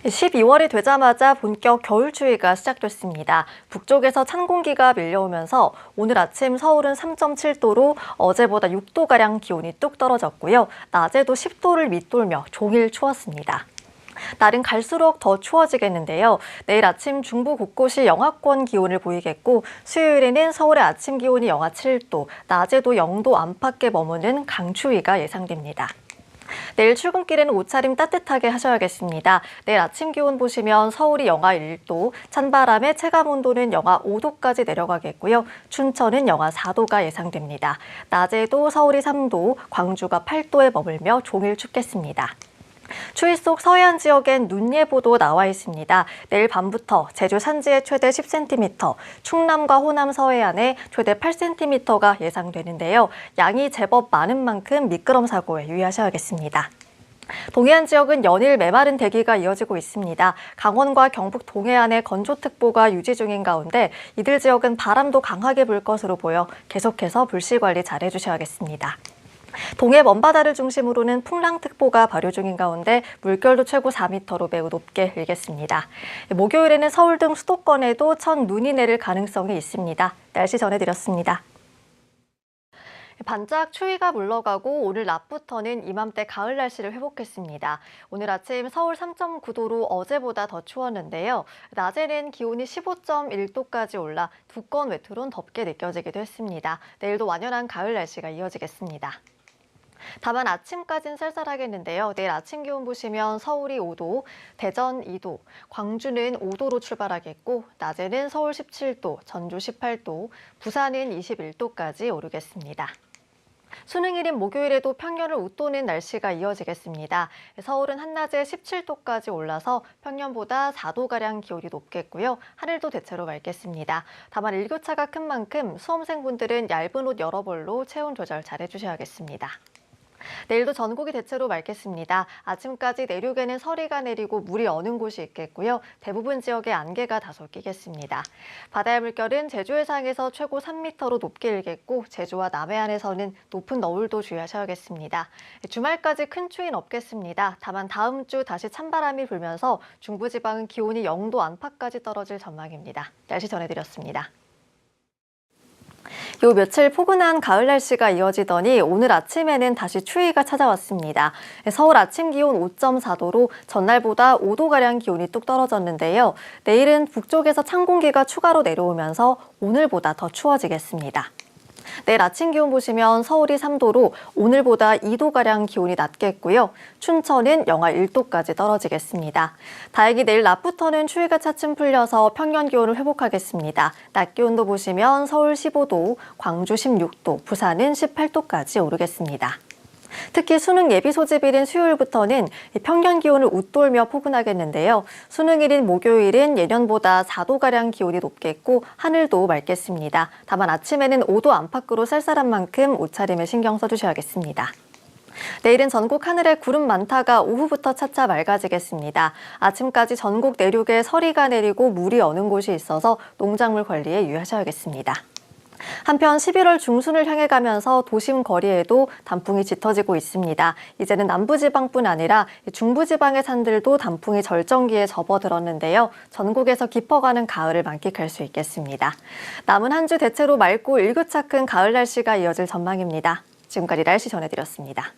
12월이 되자마자 본격 겨울추위가 시작됐습니다. 북쪽에서 찬 공기가 밀려오면서 오늘 아침 서울은 3.7도로 어제보다 6도가량 기온이 뚝 떨어졌고요. 낮에도 10도를 밑돌며 종일 추웠습니다. 날은 갈수록 더 추워지겠는데요. 내일 아침 중부 곳곳이 영하권 기온을 보이겠고 수요일에는 서울의 아침 기온이 영하 7도, 낮에도 0도 안팎에 머무는 강추위가 예상됩니다. 내일 출근길에는 옷차림 따뜻하게 하셔야겠습니다. 내일 아침 기온 보시면 서울이 영하 1도, 찬바람에 체감온도는 영하 5도까지 내려가겠고요. 춘천은 영하 4도가 예상됩니다. 낮에도 서울이 3도, 광주가 8도에 머물며 종일 춥겠습니다. 추위 속 서해안 지역엔 눈 예보도 나와 있습니다. 내일 밤부터 제주 산지에 최대 10cm, 충남과 호남 서해안에 최대 8cm가 예상되는데요. 양이 제법 많은 만큼 미끄럼 사고에 유의하셔야겠습니다. 동해안 지역은 연일 메마른 대기가 이어지고 있습니다. 강원과 경북 동해안에 건조특보가 유지 중인 가운데 이들 지역은 바람도 강하게 불 것으로 보여 계속해서 불씨 관리 잘 해주셔야겠습니다. 동해 먼바다를 중심으로는 풍랑특보가 발효 중인 가운데 물결도 최고 4m로 매우 높게 일겠습니다. 목요일에는 서울 등 수도권에도 첫눈이 내릴 가능성이 있습니다. 날씨 전해드렸습니다. 반짝 추위가 물러가고 오늘 낮부터는 이맘때 가을 날씨를 회복했습니다. 오늘 아침 서울 3.9도로 어제보다 더 추웠는데요. 낮에는 기온이 15.1도까지 올라 두꺼운 외투론 덥게 느껴지기도 했습니다. 내일도 완연한 가을 날씨가 이어지겠습니다. 다만 아침까지는 쌀쌀하겠는데요. 내일 아침 기온 보시면 서울이 5도, 대전 2도, 광주는 5도로 출발하겠고 낮에는 서울 17도, 전주 18도, 부산은 21도까지 오르겠습니다. 수능일인 목요일에도 평년을 웃도는 날씨가 이어지겠습니다. 서울은 한낮에 17도까지 올라서 평년보다 4도가량 기온이 높겠고요. 하늘도 대체로 맑겠습니다. 다만 일교차가 큰 만큼 수험생분들은 얇은 옷 여러 벌로 체온 조절 잘 해주셔야겠습니다. 내일도 전국이 대체로 맑겠습니다. 아침까지 내륙에는 서리가 내리고 물이 어는 곳이 있겠고요. 대부분 지역에 안개가 다소 끼겠습니다. 바다의 물결은 제주 해상에서 최고 3m로 높게 일겠고 제주와 남해안에서는 높은 너울도 주의하셔야겠습니다. 주말까지 큰 추위는 없겠습니다. 다만 다음 주 다시 찬바람이 불면서 중부지방은 기온이 0도 안팎까지 떨어질 전망입니다. 날씨 전해드렸습니다. 요 며칠 포근한 가을 날씨가 이어지더니 오늘 아침에는 다시 추위가 찾아왔습니다. 서울 아침 기온 5.4도로 전날보다 5도가량 기온이 뚝 떨어졌는데요. 내일은 북쪽에서 찬 공기가 추가로 내려오면서 오늘보다 더 추워지겠습니다. 내일 아침 기온 보시면 서울이 3도로 오늘보다 2도가량 기온이 낮겠고요. 춘천은 영하 1도까지 떨어지겠습니다. 다행히 내일 낮부터는 추위가 차츰 풀려서 평년 기온을 회복하겠습니다. 낮 기온도 보시면 서울 15도, 광주 16도, 부산은 18도까지 오르겠습니다. 특히 수능 예비 소집일인 수요일부터는 평년 기온을 웃돌며 포근하겠는데요. 수능일인 목요일은 예년보다 4도가량 기온이 높겠고 하늘도 맑겠습니다. 다만 아침에는 5도 안팎으로 쌀쌀한 만큼 옷차림에 신경 써주셔야겠습니다. 내일은 전국 하늘에 구름 많다가 오후부터 차차 맑아지겠습니다. 아침까지 전국 내륙에 서리가 내리고 물이 어는 곳이 있어서 농작물 관리에 유의하셔야겠습니다. 한편 11월 중순을 향해 가면서 도심 거리에도 단풍이 짙어지고 있습니다. 이제는 남부지방뿐 아니라 중부지방의 산들도 단풍이 절정기에 접어들었는데요. 전국에서 깊어가는 가을을 만끽할 수 있겠습니다. 남은 한 주 대체로 맑고 일교차 큰 가을 날씨가 이어질 전망입니다. 지금까지 날씨 전해드렸습니다.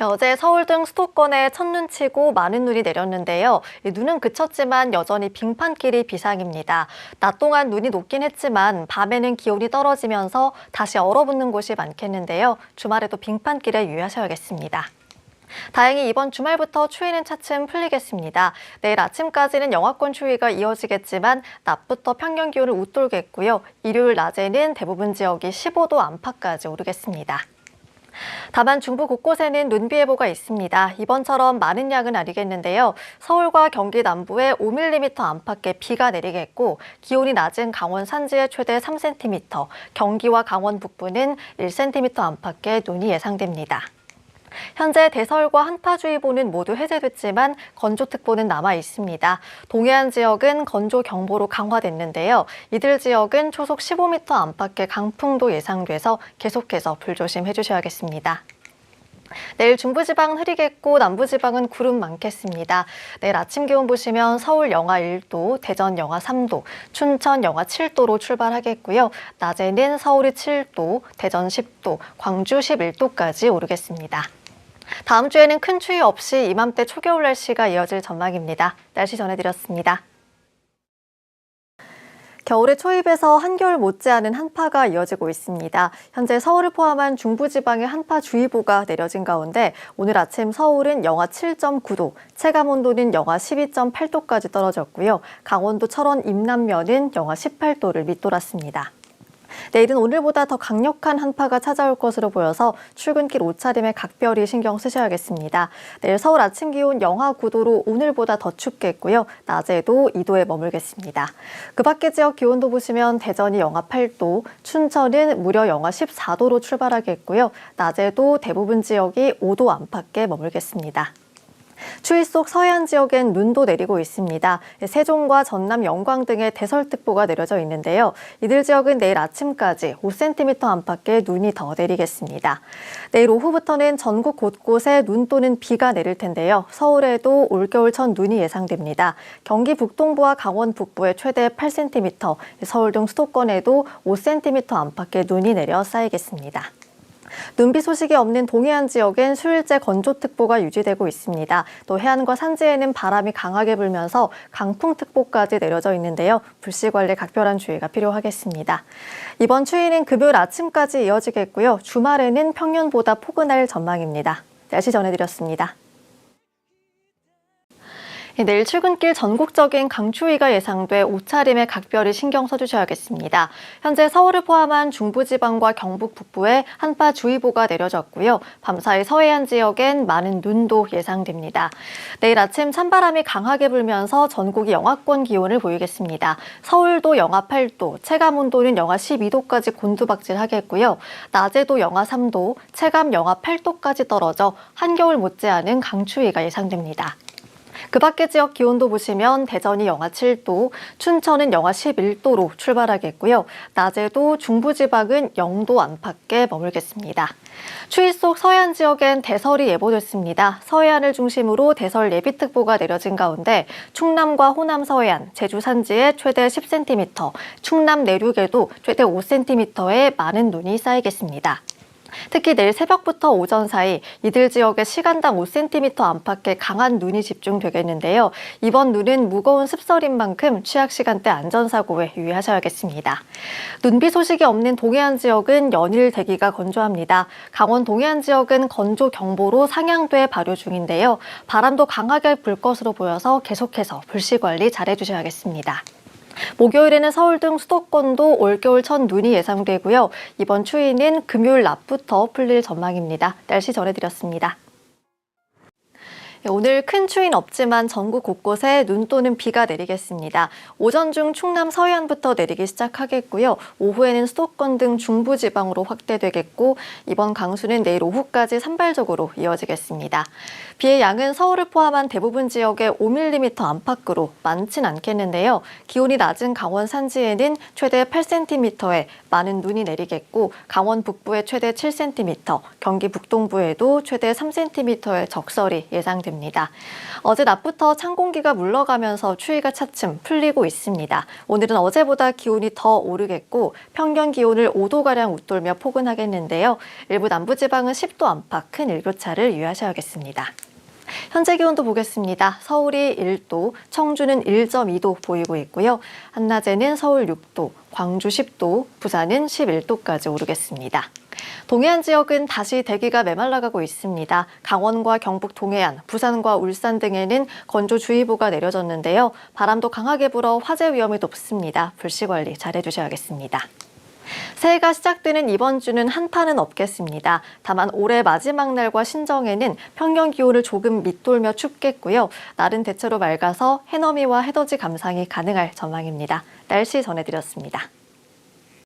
어제 서울 등 수도권에 첫눈 치고 많은 눈이 내렸는데요. 눈은 그쳤지만 여전히 빙판길이 비상입니다. 낮 동안 눈이 녹긴 했지만 밤에는 기온이 떨어지면서 다시 얼어붙는 곳이 많겠는데요. 주말에도 빙판길에 유의하셔야겠습니다. 다행히 이번 주말부터 추위는 차츰 풀리겠습니다. 내일 아침까지는 영하권 추위가 이어지겠지만 낮부터 평년 기온을 웃돌겠고요. 일요일 낮에는 대부분 지역이 15도 안팎까지 오르겠습니다. 다만 중부 곳곳에는 눈비 예보가 있습니다. 이번처럼 많은 양은 아니겠는데요. 서울과 경기 남부에 5mm 안팎의 비가 내리겠고 기온이 낮은 강원 산지에 최대 3cm, 경기와 강원 북부는 1cm 안팎의 눈이 예상됩니다. 현재 대설과 한파주의보는 모두 해제됐지만 건조특보는 남아 있습니다. 동해안 지역은 건조경보로 강화됐는데요. 이들 지역은 초속 15m 안팎의 강풍도 예상돼서 계속해서 불조심해 주셔야겠습니다. 내일 중부지방은 흐리겠고 남부지방은 구름 많겠습니다. 내일 아침 기온 보시면 서울 영하 1도, 대전 영하 3도, 춘천 영하 7도로 출발하겠고요. 낮에는 서울이 7도, 대전 10도, 광주 11도까지 오르겠습니다. 다음 주에는 큰 추위 없이 이맘때 초겨울 날씨가 이어질 전망입니다. 날씨 전해드렸습니다. 겨울의 초입에서 한겨울 못지않은 한파가 이어지고 있습니다. 현재 서울을 포함한 중부지방에 한파주의보가 내려진 가운데 오늘 아침 서울은 영하 7.9도, 체감온도는 영하 12.8도까지 떨어졌고요. 강원도 철원 임남면은 영하 18도를 밑돌았습니다. 내일은 오늘보다 더 강력한 한파가 찾아올 것으로 보여서 출근길 옷차림에 각별히 신경 쓰셔야겠습니다. 내일 서울 아침 기온 영하 9도로 오늘보다 더 춥겠고요. 낮에도 2도에 머물겠습니다. 그 밖의 지역 기온도 보시면 대전이 영하 8도, 춘천은 무려 영하 14도로 출발하겠고요. 낮에도 대부분 지역이 5도 안팎에 머물겠습니다. 추위 속 서해안 지역엔 눈도 내리고 있습니다. 세종과 전남, 영광 등에 대설특보가 내려져 있는데요. 이들 지역은 내일 아침까지 5cm 안팎의 눈이 더 내리겠습니다. 내일 오후부터는 전국 곳곳에 눈 또는 비가 내릴 텐데요. 서울에도 올겨울 첫 눈이 예상됩니다. 경기 북동부와 강원 북부에 최대 8cm, 서울 등 수도권에도 5cm 안팎의 눈이 내려 쌓이겠습니다. 눈비 소식이 없는 동해안 지역엔 수일째 건조특보가 유지되고 있습니다. 또 해안과 산지에는 바람이 강하게 불면서 강풍특보까지 내려져 있는데요. 불씨 관리 각별한 주의가 필요하겠습니다. 이번 추위는 금요일 아침까지 이어지겠고요. 주말에는 평년보다 포근할 전망입니다. 날씨 전해드렸습니다. 내일 출근길 전국적인 강추위가 예상돼 옷차림에 각별히 신경 써주셔야겠습니다. 현재 서울을 포함한 중부지방과 경북 북부에 한파주의보가 내려졌고요. 밤사이 서해안 지역엔 많은 눈도 예상됩니다. 내일 아침 찬바람이 강하게 불면서 전국이 영하권 기온을 보이겠습니다. 서울도 영하 8도, 체감온도는 영하 12도까지 곤두박질하겠고요. 낮에도 영하 3도, 체감 영하 8도까지 떨어져 한겨울 못지않은 강추위가 예상됩니다. 그 밖의 지역 기온도 보시면 대전이 영하 7도, 춘천은 영하 11도로 출발하겠고요. 낮에도 중부지방은 0도 안팎에 머물겠습니다. 추위 속 서해안 지역엔 대설이 예보됐습니다. 서해안을 중심으로 대설 예비특보가 내려진 가운데 충남과 호남 서해안, 제주 산지에 최대 10cm, 충남 내륙에도 최대 5cm의 많은 눈이 쌓이겠습니다. 특히 내일 새벽부터 오전 사이 이들 지역에 시간당 5cm 안팎의 강한 눈이 집중되겠는데요. 이번 눈은 무거운 습설인 만큼 취약 시간대 안전사고에 유의하셔야겠습니다. 눈비 소식이 없는 동해안 지역은 연일 대기가 건조합니다. 강원 동해안 지역은 건조경보로 상향도에 발효 중인데요. 바람도 강하게 불 것으로 보여서 계속해서 불씨 관리 잘해주셔야겠습니다. 목요일에는 서울 등 수도권도 올겨울 첫 눈이 예상되고요. 이번 추위는 금요일 낮부터 풀릴 전망입니다. 날씨 전해드렸습니다. 오늘 큰 추위는 없지만 전국 곳곳에 눈 또는 비가 내리겠습니다. 오전 중 충남 서해안부터 내리기 시작하겠고요. 오후에는 수도권 등 중부지방으로 확대되겠고 이번 강수는 내일 오후까지 산발적으로 이어지겠습니다. 비의 양은 서울을 포함한 대부분 지역에 5mm 안팎으로 많진 않겠는데요. 기온이 낮은 강원 산지에는 최대 8cm의 많은 눈이 내리겠고 강원 북부에 최대 7cm, 경기 북동부에도 최대 3cm의 적설이 예상됩니다. 어제 낮부터 찬 공기가 물러가면서 추위가 차츰 풀리고 있습니다. 오늘은 어제보다 기온이 더 오르겠고 평년 기온을 5도가량 웃돌며 포근하겠는데요. 일부 남부지방은 10도 안팎 큰 일교차를 유의하셔야겠습니다. 현재 기온도 보겠습니다. 서울이 1도, 청주는 1.2도 보이고 있고요. 한낮에는 서울 6도, 광주 10도, 부산은 11도까지 오르겠습니다. 동해안 지역은 다시 대기가 메말라가고 있습니다. 강원과 경북 동해안, 부산과 울산 등에는 건조주의보가 내려졌는데요. 바람도 강하게 불어 화재 위험이 높습니다. 불씨 관리 잘해주셔야겠습니다. 새해가 시작되는 이번 주는 한파는 없겠습니다. 다만 올해 마지막 날과 신정에는 평년 기온을 조금 밑돌며 춥겠고요. 날은 대체로 맑아서 해넘이와 해돋이 감상이 가능할 전망입니다. 날씨 전해드렸습니다.